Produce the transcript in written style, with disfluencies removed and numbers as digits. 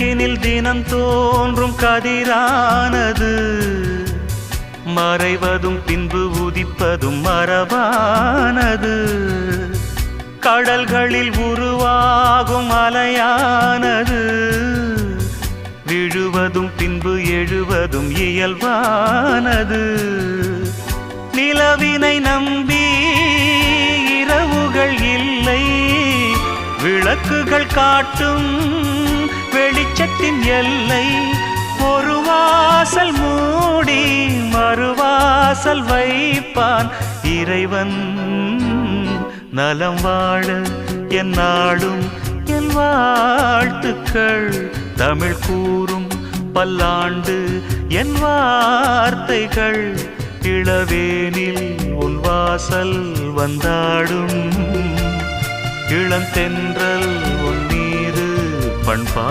கிழக்கினில் தினம் தோன்றும் கதிரானது மறைவதும் பின்பு உதிப்பதும் மரபானது. கடல்களில் உருவாகும் அலையானது விழுவதும் பின்பு எழுவதும் இயல்பானது. நிலவினை நம்பி இரவுகள் இல்லை, விளக்குகள் காட்டும் வெளிச்சத்தின் எல்லை. ஒரு வாசல் மூடி மறுவாசல் வைப்பான் இறைவன். நலம் வாழ என் நாளும் என் வாழ்த்துக்கள். தமிழ் கூறும் பல்லாண்டு என் வார்த்தைகள். இளவேனில் உன் வாசல் வந்தாடும், இளந்தென்றல் உன் மீது பண்பா